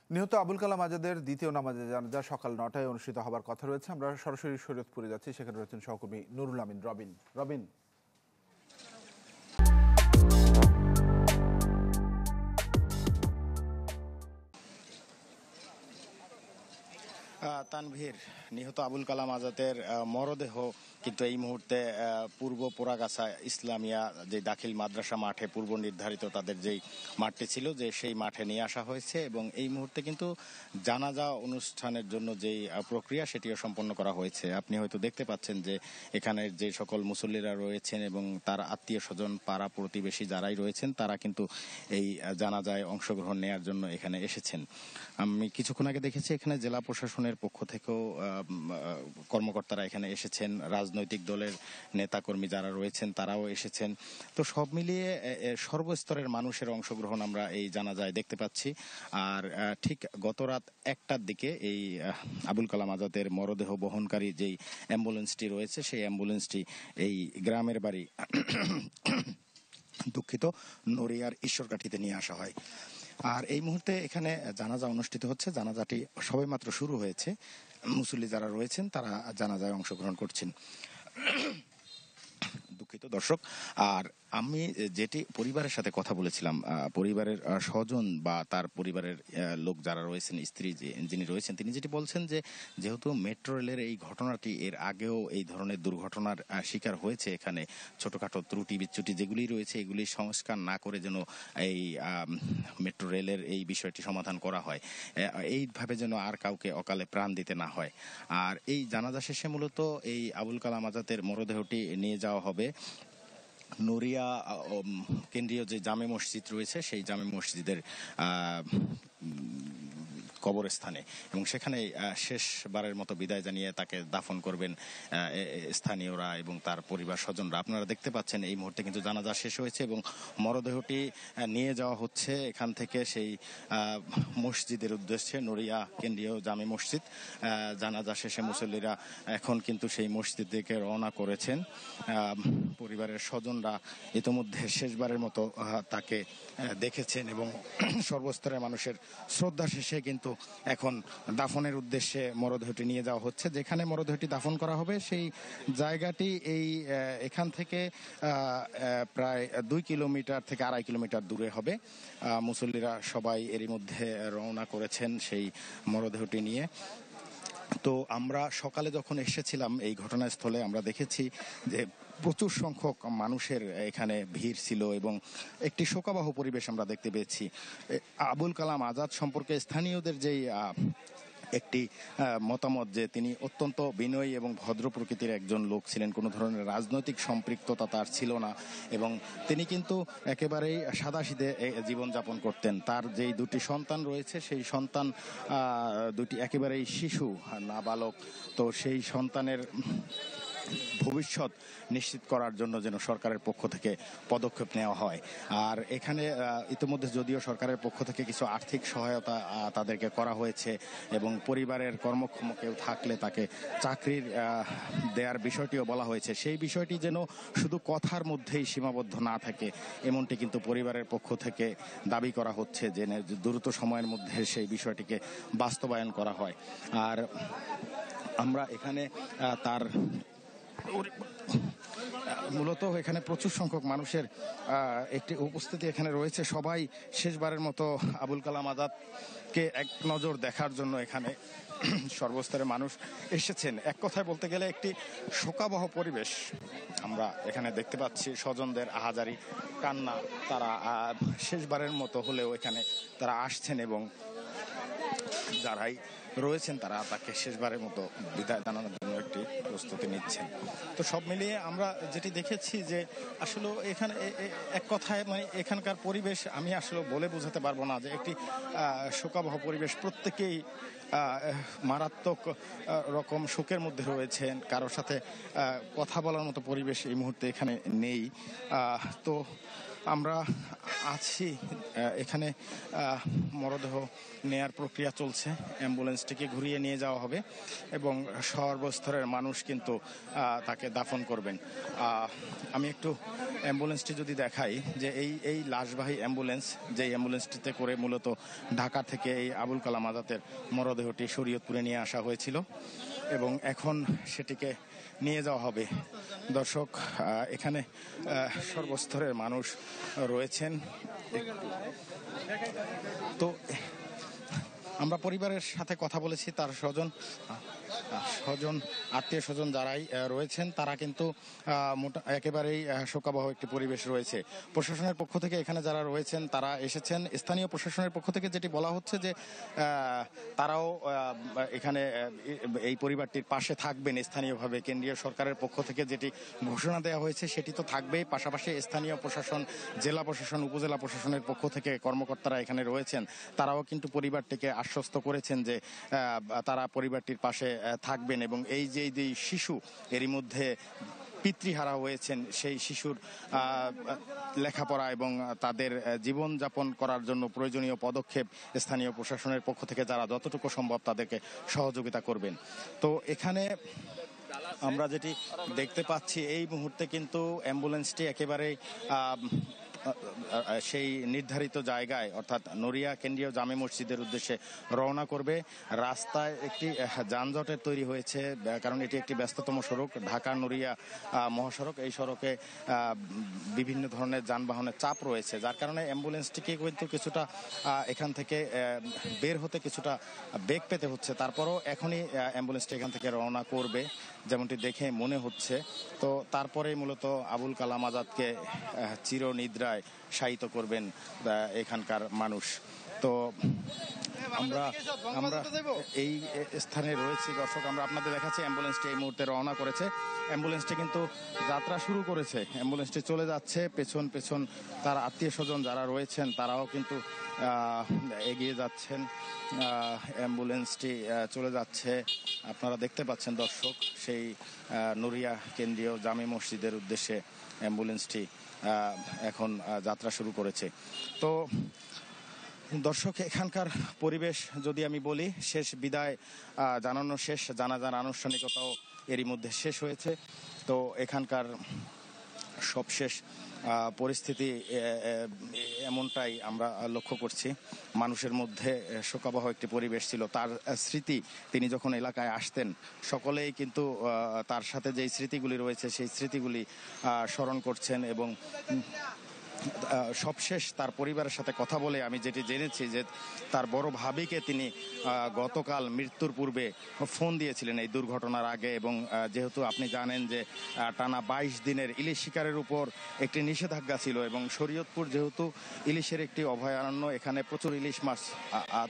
নিহত আবুল কালাম আজাদের দ্বিতীয় নামাজে জানাজা সকাল ৯টায় অনুষ্ঠিত হবার কথা রয়েছে। আমরা সরাসরি শরীয়তপুরে যাচ্ছি, সেখানে রয়েছেন সহকর্মী নুরুল আমিন রবিন। রবিন, তানভীর, নিহত আবুল কালাম আজাদের মরদেহ কিন্তু এই মুহূর্তে পূর্ব পোড়াগাছা ইসলামিয়া যে দাখিল মাদ্রাসা মাঠে পূর্ব নির্ধারিত তাদের যেই মাঠটি ছিল যে সেই মাঠে নিয়ে আসা হয়েছে এবং এই মুহূর্তে কিন্তু জানাজা অনুষ্ঠানের জন্য যেই প্রক্রিয়া সেটিও সম্পন্ন করা হয়েছে। আপনি হয়তো দেখতে পাচ্ছেন যে এখানের যে সকল মুসল্লিরা রয়েছেন এবং তার আত্মীয় স্বজন পাড়া প্রতিবেশী যারাই রয়েছেন তারা কিন্তু এই জানাজায় অংশগ্রহণ নেওয়ার জন্য এখানে এসেছেন। আমি কিছুক্ষণ আগে দেখেছি এখানে জেলা প্রশাসনের পক্ষ থেকেও কর্মকর্তারা এখানে এসেছেন, রাজনৈতিক দলের নেতাকর্মী যারা রয়েছেন তারাও এসেছেন। তো সব মিলিয়ে সর্বস্তরের মানুষের অংশগ্রহণ আমরা এই জানাজায় দেখতে পাচ্ছি। আর ঠিক গত রাত 1টার দিকে এই আবুল কালাম আজাদের মরদেহ বহনকারী যেই অ্যাম্বুলেন্সটি রয়েছে সেই অ্যাম্বুলেন্সটি এই গ্রামের বাড়ি দুঃখিত নড়িয়ার ঈশ্বরকাঠিতে নিয়ে আসা হয়। আর এই মুহূর্তে এখানে জানাজা অনুষ্ঠিত হচ্ছে। জানাজাটি সবেমাত্র শুরু হয়েছে। মুসল্লি যারা রয়েছেন তারা জানাজায় অংশগ্রহণ করছেন। দুঃখিত দর্শক। আর আমি যেটি পরিবারের সাথে কথা বলেছিলাম, পরিবারের স্বজন বা তার পরিবারের লোক যারা রয়েছেন, স্ত্রী যিনি রয়েছেন তিনি যেটি বলছেন যে যেহেতু মেট্রো রেলের এই ঘটনাটি এর আগেও এই ধরনের দুর্ঘটনার শিকার হয়েছে, এখানে ছোটখাটো ত্রুটি বিচ্যুটি যেগুলি রয়েছে এগুলি সংস্কার না করে যেন এই মেট্রো রেলের এই বিষয়টি সমাধান করা হয়, এইভাবে যেন আর কাউকে অকালে প্রাণ দিতে না হয়। আর এই জানাজা শেষে মূলত এই আবুল কালাম আজাদের মরদেহটি নিয়ে যাওয়া হবে নড়িয়া কেন্দ্রীয় যে জামে মসজিদ রয়েছে সেই জামে মসজিদের কবরস্থানে, এবং সেখানে শেষবারের মতো বিদায় জানিয়ে তাকে দাফন করবেন স্থানীয়রা এবং তার পরিবার স্বজনরা। আপনারা দেখতে পাচ্ছেন এই মুহূর্তে কিন্তু জানাজা শেষ হয়েছে এবং মরদেহটি নিয়ে যাওয়া হচ্ছে এখান থেকে সেই মসজিদের উদ্দেশ্যে, নড়িয়া কেন্দ্রীয় জামে মসজিদ। জানাজা শেষে মুসল্লিরা এখন কিন্তু সেই মসজিদ থেকে রওনা করেছেন। পরিবারের স্বজনরা ইতোমধ্যে শেষবারের মতো তাকে দেখেছেন এবং সর্বস্তরের মানুষের শ্রদ্ধা শেষে কিন্তু এখন দাফনের উদ্দেশ্যে মরদেহটি নিয়ে যাওয়া হচ্ছে। যেখানে মরদেহটি দাফন করা হবে সেই জায়গাটি এখান থেকে প্রায় 2 কিলোমিটার থেকে 2.5 কিলোমিটার দূরে হবে। মুসল্লিরা সবাই এরই মধ্যে রওনা করেছেন সেই মরদেহটি নিয়ে। তো আমরা সকালে যখন এসেছিলাম এই ঘটনাস্থলে আমরা দেখেছি যে প্রচুর সংখ্যক মানুষের এখানে ভিড় ছিল এবং একটি শোকাবহ পরিবেশ আমরা দেখতে পেয়েছি। আবুল কালাম আজাদ সম্পর্কে স্থানীয়দের যেই একটি মতামত যে তিনি অত্যন্ত বিনয়ী এবং ভদ্র প্রকৃতির একজন লোক ছিলেন, কোনো ধরনের রাজনৈতিক সম্পৃক্ততা তার ছিল না এবং তিনি কিন্তু একেবারেই সাদাসিধে জীবনযাপন করতেন। তার যেই 2টি সন্তান রয়েছে সেই সন্তান 2টি একেবারেই শিশু, নাবালক। তো সেই সন্তানের ভবিষ্যৎ নিশ্চিত করার জন্য যেন সরকারের পক্ষ থেকে পদক্ষেপ নেওয়া হয়। আর এখানে ইতিমধ্যে যদিও সরকারের পক্ষ থেকে কিছু আর্থিক সহায়তা তাদেরকে করা হয়েছে এবং পরিবারের কর্মক্ষম কেউ থাকলে তাকে চাকরির দেওয়ার বিষয়টিও বলা হয়েছে, সেই বিষয়টি যেন শুধু কথার মধ্যেই সীমাবদ্ধ না থাকে এমনটি কিন্তু পরিবারের পক্ষ থেকে দাবি করা হচ্ছে যে দ্রুত সময়ের মধ্যে সেই বিষয়টিকে বাস্তবায়ন করা হয়। আর আমরা এখানে তার মূলত এখানে প্রচুর সংখ্যক মানুষের একটি উপস্থিতি এখানে রয়েছে। সবাই শেষবারের মতো আবুল কালাম আজাদকে এক নজর দেখার জন্য এখানে সর্বস্তরের মানুষ এসেছেন। এক কথায় বলতে গেলে একটি শোকাবহ পরিবেশ আমরা এখানে দেখতে পাচ্ছি। স্বজনদের আহাজারি কান্না, তারা শেষবারের মতো হলেও এখানে তারা আসছেন এবং যারাই রয়েছেন তারা তাকে শেষবারের মতো বিদায় জানানোর জন্য একটি প্রস্তুতি নিচ্ছেন। তো সব মিলিয়ে আমরা যেটি দেখেছি যে আসলে এখানে এক কথায় মানে এখানকার পরিবেশ আমি আসলে বলে বোঝাতে পারবো না, যে একটি শোকাবহ পরিবেশ। প্রত্যেকেই মারাত্মক রকম শোকের মধ্যে রয়েছেন, কারোর সাথে কথা বলার মতো পরিবেশ এই মুহূর্তে এখানে নেই। তো আমরা আছি এখানে মরদেহ নেয়ার প্রক্রিয়া চলছে। অ্যাম্বুলেন্সটিকে ঘুরিয়ে নিয়ে যাওয়া হবে এবং সর্বস্তরের মানুষ কিন্তু তাকে দাফন করবেন। আমি একটু অ্যাম্বুলেন্সটি যদি দেখাই, যে এই লাশবাহী অ্যাম্বুলেন্স, যে অ্যাম্বুলেন্সটিতে করে মূলত ঢাকা থেকে এই আবুল কালাম আজাদের মরদেহটি শরীয়তপুরে নিয়ে আসা হয়েছিল এবং এখন সেটিকে নিয়ে যাওয়া হবে। দর্শক, এখানে সর্বস্তরের মানুষ রয়েছেন। তো আমরা পরিবারের সাথে কথা বলেছি, তার স্বজন আত্মীয় স্বজন যারাই রয়েছেন তারা কিন্তু একেবারেই শোকাবহ একটি পরিবেশ রয়েছে। প্রশাসনের পক্ষ থেকে এখানে যারা রয়েছেন তারা এসেছেন। স্থানীয় প্রশাসনের পক্ষ থেকে যেটি বলা হচ্ছে যে তারাও এখানে এই পরিবারটির পাশে থাকবেন স্থানীয়ভাবে। কেন্দ্রীয় সরকারের পক্ষ থেকে যেটি ঘোষণা দেওয়া হয়েছে সেটি তো থাকবেই, পাশাপাশি স্থানীয় প্রশাসন, জেলা প্রশাসন, উপজেলা প্রশাসনের পক্ষ থেকে কর্মকর্তারা এখানে রয়েছেন। তারাও কিন্তু পরিবারটিকে আশ্বস্ত করেছেন যে তারা পরিবারটির পাশে থাকবেন এবং এই যে শিশু এরই মধ্যে পিতৃহারা হয়েছেন, সেই শিশুর লেখাপড়া এবং তাদের জীবনযাপন করার জন্য প্রয়োজনীয় পদক্ষেপ স্থানীয় প্রশাসনের পক্ষ থেকে যারা যতটুকু সম্ভব তাদেরকে সহযোগিতা করবেন। তো এখানে আমরা যেটি দেখতে পাচ্ছি, এই মুহূর্তে কিন্তু অ্যাম্বুলেন্সটি একেবারেই সেই নির্ধারিত জায়গায় অর্থাৎ নড়িয়া কেন্দ্রীয় জামে মসজিদের উদ্দেশ্যে রওনা করবে। রাস্তায় একটি যানজটের তৈরি হয়েছে, কারণ এটি একটি ব্যস্ততম সড়ক, ঢাকা নড়িয়া মহাসড়ক। এই সড়কে বিভিন্ন ধরনের যানবাহনের চাপ রয়েছে, যার কারণে অ্যাম্বুলেন্সটিকে কিন্তু কিছুটা এখান থেকে বের হতে কিছুটা বেগ পেতে হচ্ছে। তারপরও এখনই অ্যাম্বুলেন্সটি এখান থেকে রওনা করবে যেমনটি দেখে মনে হচ্ছে। তো তারপরেই মূলত আবুল কালাম আজাদকে চিরনিদ্রায় শায়িত করবেন এখানকার মানুষ। তো আমরা এই স্থানে রয়েছি। দর্শক, আমরা আপনাদের দেখাচ্ছি অ্যাম্বুলেন্সটি এই মুহূর্তে রওনা করেছে। অ্যাম্বুলেন্সটি কিন্তু যাত্রা শুরু করেছে, অ্যাম্বুলেন্সটি চলে যাচ্ছে। পেছন পেছন তার আত্মীয় স্বজন যারা রয়েছেন তারাও কিন্তু এগিয়ে যাচ্ছেন। অ্যাম্বুলেন্সটি চলে যাচ্ছে, আপনারা দেখতে পাচ্ছেন দর্শক, সেই নড়িয়া কেন্দ্রীয় জামে মসজিদের উদ্দেশ্যে অ্যাম্বুলেন্সটি এখন যাত্রা শুরু করেছে। তো দর্শক, এখানকার পরিবেশ যদি আমি বলি, শেষ বিদায় জানানো শেষ, জানাজার আনুষ্ঠানিকতাও এরই মধ্যে শেষ হয়েছে। তো এখানকার সবশেষ পরিস্থিতি এমনটাই আমরা লক্ষ্য করছি। মানুষের মধ্যে শোকাবহ একটি পরিবেশ ছিল। তার স্মৃতি, তিনি যখন এলাকায় আসতেন সকলেই কিন্তু তার সাথে যেই স্মৃতিগুলি রয়েছে সেই স্মৃতিগুলি স্মরণ করছেন এবং সবশেষ তার পরিবারের সাথে কথা বলে আমি যেটি জেনেছি যে তার বড় ভাবিকে তিনি গতকাল মৃত্যুর পূর্বে ফোন দিয়েছিলেন এই দুর্ঘটনার আগে। এবং যেহেতু আপনি জানেন যে টানা 22 দিনের ইলিশ শিকারের উপর একটি নিষেধাজ্ঞা ছিল এবং শরীয়তপুর যেহেতু ইলিশের একটি অভয়ারণ্য, এখানে প্রচুর ইলিশ মাছ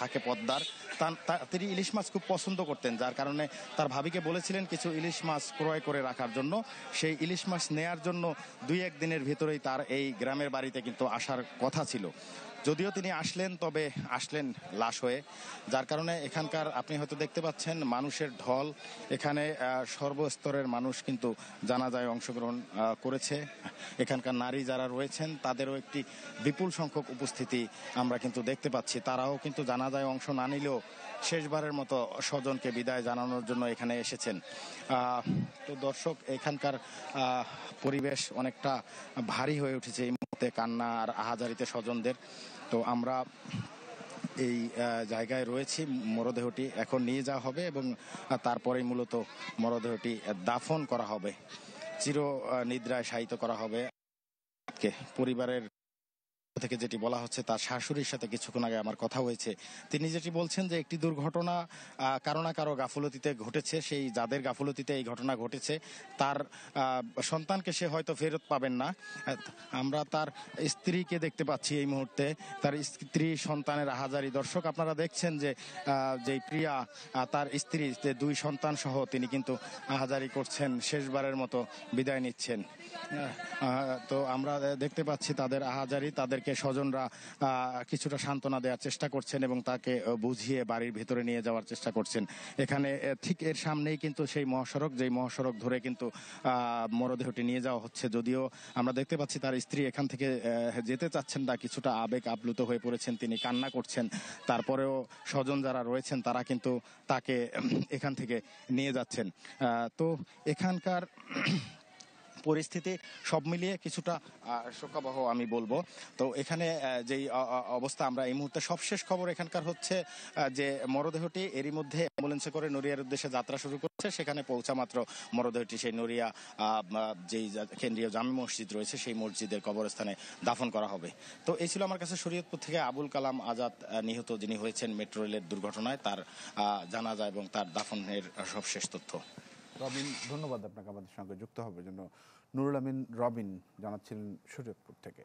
থাকে পদ্মার, তিনি ইলিশ মাছ খুব পছন্দ করতেন, যার কারণে তার ভাবিকে বলেছিলেন কিছু ইলিশ মাছ ক্রয় করে রাখার জন্য। সেই ইলিশ মাছ নেয়ার জন্য 2-1 দিনের ভিতরেই তার এই গ্রামের বাড়িতে কিন্তু আসার কথা ছিল। যদিও তিনি আসলেন, তবে আসলেন লাশ হয়ে, যার কারণে এখানকার আপনি হয়তো দেখতে পাচ্ছেন মানুষের ঢল। এখানে সর্বস্তরের মানুষ কিন্তু জানাজায় অংশগ্রহণ করেছে। এখানকার নারী যারা রয়েছেন তাদেরও একটি বিপুল সংখ্যক উপস্থিতি আমরা কিন্তু দেখতে পাচ্ছি। তারাও কিন্তু জানাজায় অংশ না নিলেও শেষবারের মতো স্বজনকে বিদায় জানানোর জন্য এখানে এসেছেন। তো দর্শক, এখানকার পরিবেশ অনেকটা ভারী হয়ে উঠেছে এই মুহূর্তে, কান্না আর আহাজারিতে স্বজনদের। তো আমরা এই জায়গায় রয়েছি, মরদেহটি এখন নিয়ে যাওয়া হবে এবং তারপরেই মূলত মরদেহটি দাফন করা হবে, চির নিদ্রায় শায়িত করা হবে। পরিবারের থেকে যেটি বলা হচ্ছে, তার শাশুড়ির সাথে কিছুক্ষণ আগে আমার কথা হয়েছে, তিনি যেটি বলছেন যে একটি দুর্ঘটনা কারো না কারো গাফলতিতে ঘটেছে। সেই যাদের গাফলতিতে এই ঘটনা ঘটেছে তার সন্তানকে সে হয়তো ফেরত পাবেন না। আমরা তার স্ত্রীকে দেখতে পাচ্ছি এই মুহূর্তে, তার স্ত্রী সন্তানের আহাজারি। দর্শক, আপনারা দেখছেন যে প্রিয়া তার স্ত্রী 2 সন্তান সহ তিনি কিন্তু আহাজারি করছেন, শেষবারের মতো বিদায় নিচ্ছেন। তো আমরা দেখতে পাচ্ছি তাদের আহাজারি, তাদেরকে তাকে স্বজনরা কিছুটা সান্ত্বনা দেওয়ার চেষ্টা করছেন এবং তাকে বুঝিয়ে বাড়ির ভিতরে নিয়ে যাওয়ার চেষ্টা করছেন। এখানে ঠিক এর সামনেই কিন্তু সেই মহাসড়ক, যেই মহাসড়ক ধরে কিন্তু মরদেহটি নিয়ে যাওয়া হচ্ছে। যদিও আমরা দেখতে পাচ্ছি তার স্ত্রী এখান থেকে যেতে চাচ্ছেন না, কিছুটা আবেগ আপ্লুত হয়ে পড়েছেন, তিনি কান্না করছেন। তারপরেও স্বজন যারা রয়েছেন তারা কিন্তু তাকে এখান থেকে নিয়ে যাচ্ছেন। তো এখানকার পরিস্থিতি সব মিলিয়ে কিছুটা শোকাবহ আমি বলবো। তো এখানে যেই অবস্থা, আমরা এই মুহূর্তে সবশেষ খবর এখানকার হচ্ছে যে মরদেহটি এরই মধ্যে অ্যাম্বুলেন্সে করে নড়িয়ার উদ্দেশ্যে যাত্রা শুরু করছে। সেখানে পৌঁছা মাত্র মরদেহটি সেই নড়িয়া যেই কেন্দ্রীয় জামে মসজিদ রয়েছে সেই মসজিদের কবরস্থানে দাফন করা হবে। তো এই ছিল আমার কাছে শরীয়তপুর থেকে আবুল কালাম আজাদ নিহত, যিনি হয়েছেন মেট্রো রেলের দুর্ঘটনায়, তার জানাজা এবং তার দাফনের সবশেষ তথ্য। রবিন, ধন্যবাদ আপনাকে আমাদের সঙ্গে যুক্ত হবার জন্য। নুরুল আমিন রবিন জানাচ্ছিলেন শরীয়তপুর থেকে।